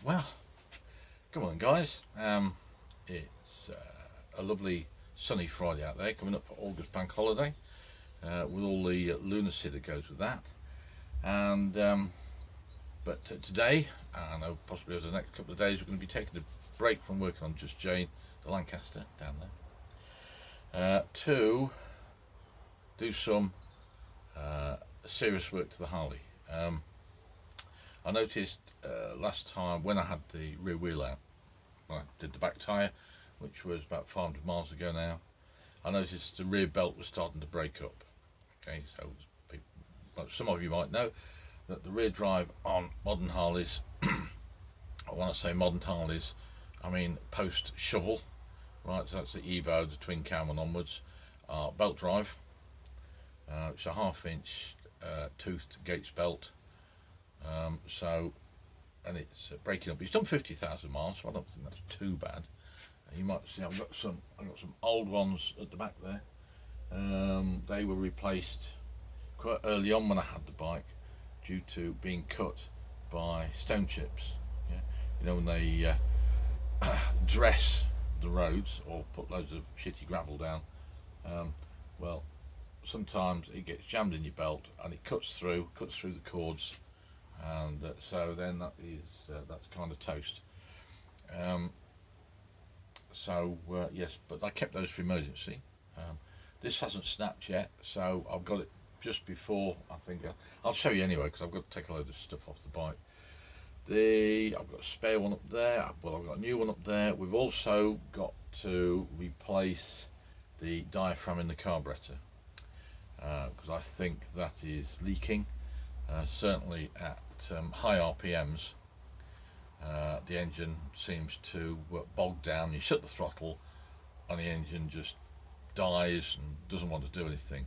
Well, come on guys, it's a lovely sunny Friday out there, coming up for August bank holiday, with all the lunacy that goes with that. And but today, I know possibly over the next couple of days, we're going to be taking a break from working on Just Jane, the Lancaster down there, to do some serious work to the Harley. I noticed last time when I had the rear wheel out, when I did the back tyre, which was about 500 miles ago now, I noticed the rear belt was starting to break up. Okay, so some of you might know that the rear drive on modern Harleys, when I say modern Harleys, I mean post shovel, right? So that's the Evo, the twin cam and onwards, belt drive. It's a 1/2 inch toothed Gates belt. And it's breaking up. It's done 50,000 miles, so I don't think that's too bad. You might see I've got some old ones at the back there. They were replaced quite early on when I had the bike, due to being cut by stone chips. Yeah, you know, when they dress the roads or put loads of shitty gravel down. Well, sometimes it gets jammed in your belt and it cuts through the cords. And so then that's kind of toast. Yes, but I kept those for emergency. This hasn't snapped yet, so I've got it just before. I think I'll show you anyway, because I've got to take a load of stuff off the bike. I've got a spare one up there. Well, I've got a new one up there. We've also got to replace the diaphragm in the carburetor, because I think that is leaking. Certainly at high RPMs, the engine seems to bog down. You shut the throttle and the engine just dies and doesn't want to do anything,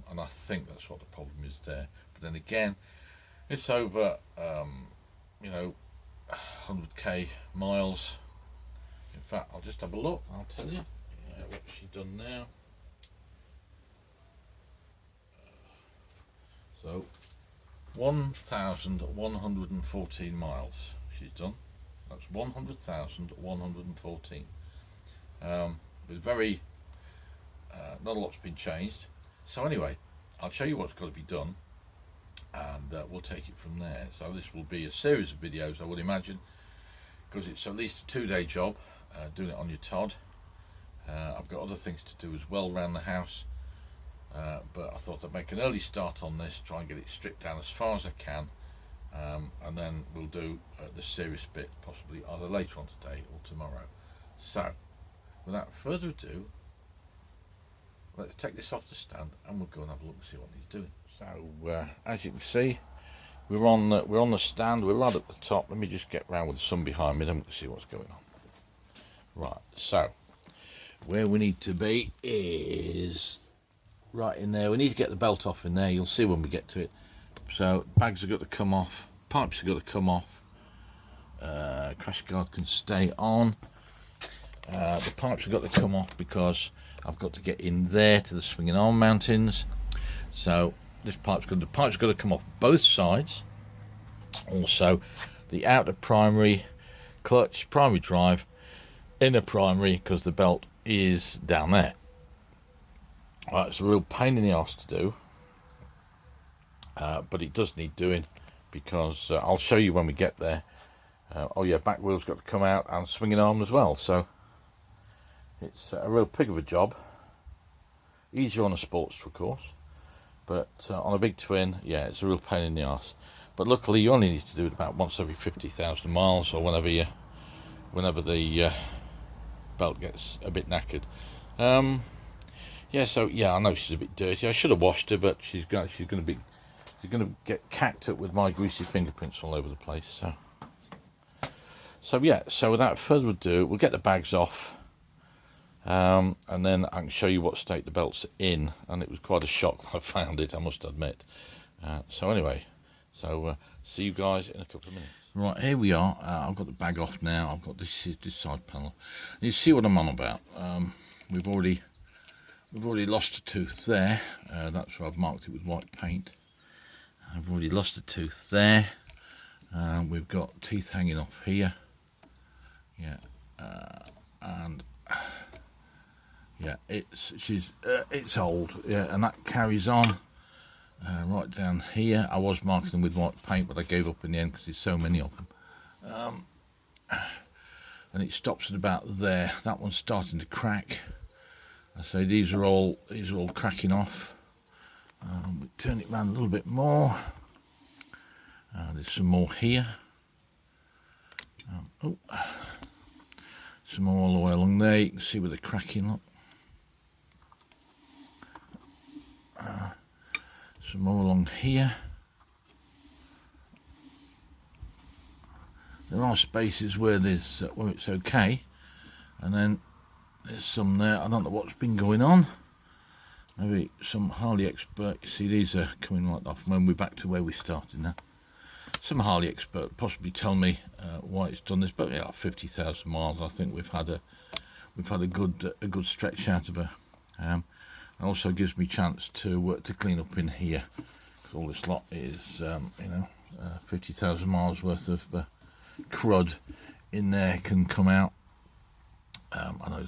and I think that's what the problem is there. But then again, it's over 100k miles. In fact, I'll just have a look, I'll tell you what's she done now. So 1,114 miles she's done. That's 100,114. But very not a lot's been changed. So anyway, I'll show you what's got to be done, and we'll take it from there. So this will be a series of videos, I would imagine, because it's at least a 2-day job, doing it on your Todd. I've got other things to do as well around the house. But I thought I'd make an early start on this, try and get it stripped down as far as I can, and then we'll do the serious bit possibly either later on today or tomorrow. So without further ado, let's take this off the stand and we'll go and have a look and see what he's doing. So as you can see, we're on the stand. We're right at the top. Let me just get round with the sun behind me, then we can see what's going on. Right, so where we need to be is right in there. We need to get the belt off in there. You'll see when we get to it. So bags have got to come off, pipes have got to come off, crash guard can stay on. The pipes have got to come off because I've got to get in there to the swinging arm mountings. So the pipes got to come off both sides. Also the outer primary clutch, primary drive, inner primary, because the belt is down there. Right, it's a real pain in the arse to do, but it does need doing, because I'll show you when we get there. Oh yeah, back wheel's got to come out and swinging arm as well, so it's a real pig of a job. Easier on a Sportster, of course, but on a big twin, yeah, it's a real pain in the arse. But luckily you only need to do it about once every 50,000 miles, or whenever the belt gets a bit knackered. Yeah, so yeah, I know she's a bit dirty. I should have washed her, but she's going to get cacked up with my greasy fingerprints all over the place. So yeah. So without further ado, we'll get the bags off, and then I can show you what state the belt's in. And it was quite a shock when I found it, I must admit. So anyway, see you guys in a couple of minutes. Right, here we are. I've got the bag off now. I've got this side panel. You see what I'm on about. We've already lost a tooth there. That's where I've marked it with white paint. I've already lost a tooth there. We've got teeth hanging off here. Yeah, and yeah, it's old. Yeah, and that carries on right down here. I was marking them with white paint, but I gave up in the end because there's so many of them. And it stops at about there. That one's starting to crack. I say these are all cracking off. We turn it around a little bit more. There's some more here. Some more all the way along there. You can see where they're cracking. Look. Some more along here. There are spaces where where it's okay, and then there's some there. I don't know what's been going on. Maybe some Harley expert. You see, these are coming right off when we're back to where we started now. Some Harley expert possibly tell me why it's done this, but yeah, 50,000 miles. I think we've had a good stretch out of her. It also gives me chance to clean up in here. All this lot is 50,000 miles worth of crud in there can come out. I know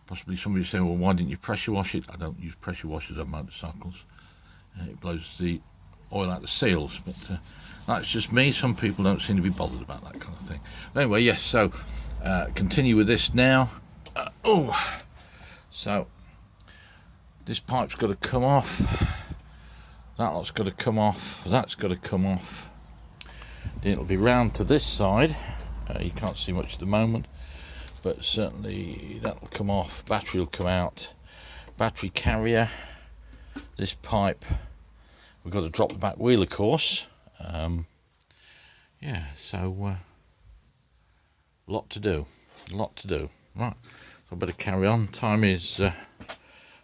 possibly somebody saying, well, why didn't you pressure wash it? I don't use pressure washers on motorcycles. It blows the oil out the seals, but that's just me. Some people don't seem to be bothered about that kind of thing. But anyway, yes, so continue with this now. So this pipe's got to come off. That lot's got to come off. That's got to come off. Then it'll be round to this side. You can't see much at the moment, but certainly that'll come off. Battery will come out. Battery carrier. This pipe. We've got to drop the back wheel, of course. Yeah, so lot to do. Right, so I better carry on. Time is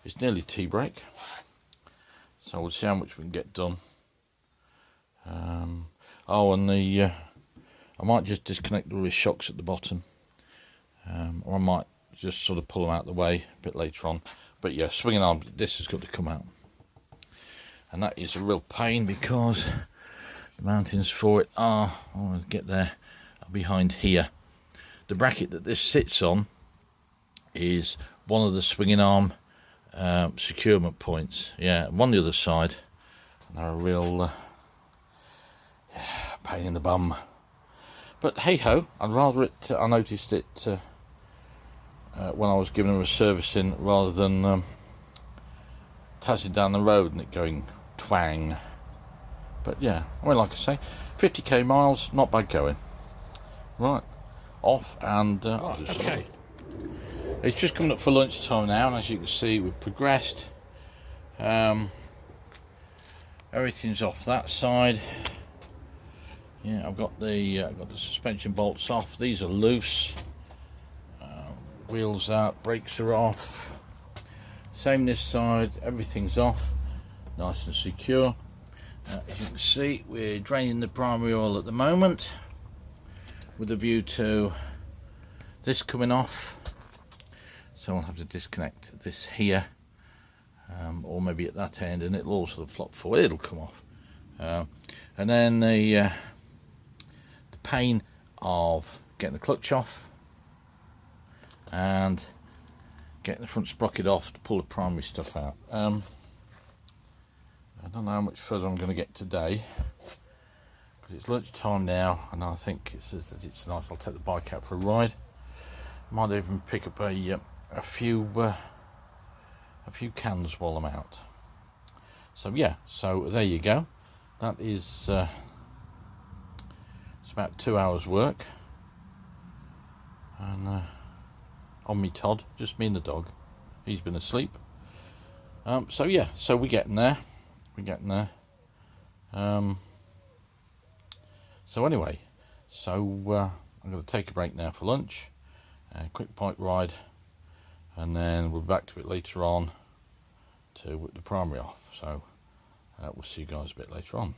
it's nearly tea break. So we'll see how much we can get done. And I might just disconnect the rear shocks at the bottom, or I might just sort of pull them out of the way a bit later on. But yeah, swinging arm, this has got to come out, and that is a real pain because the mountings for it are, I'll get there, behind here. The bracket that this sits on is one of the swinging arm securement points. Yeah, and on the other side, they're a real pain in the bum. But hey ho, I'd rather it. I noticed it when I was giving them a servicing rather than tazzing down the road and it going twang. But yeah, well, like I say, 50k miles, not bad going. Right, off and okay. It's just coming up for lunchtime now, and as you can see, we've progressed. Everything's off that side. Yeah, I've got the suspension bolts off. These are loose. Wheels out, brakes are off. Same this side. Everything's off, nice and secure. As you can see, we're draining the primary oil at the moment, with a view to this coming off. So I'll have to disconnect this here, or maybe at that end, and it'll all sort of flop forward. It'll come off, and then the pain of getting the clutch off and getting the front sprocket off to pull the primary stuff out. I don't know how much further I'm going to get today because it's lunchtime now, and I think it's nice. I'll take the bike out for a ride. Might even pick up a few cans while I'm out. So yeah, so there you go. That is it's about 2 hours work, and on me Todd, just me and the dog. He's been asleep. So yeah, so we're getting there. So anyway, so I'm going to take a break now for lunch, quick bike ride, and then we'll be back to it later on to whip the primary off. So we'll see you guys a bit later on.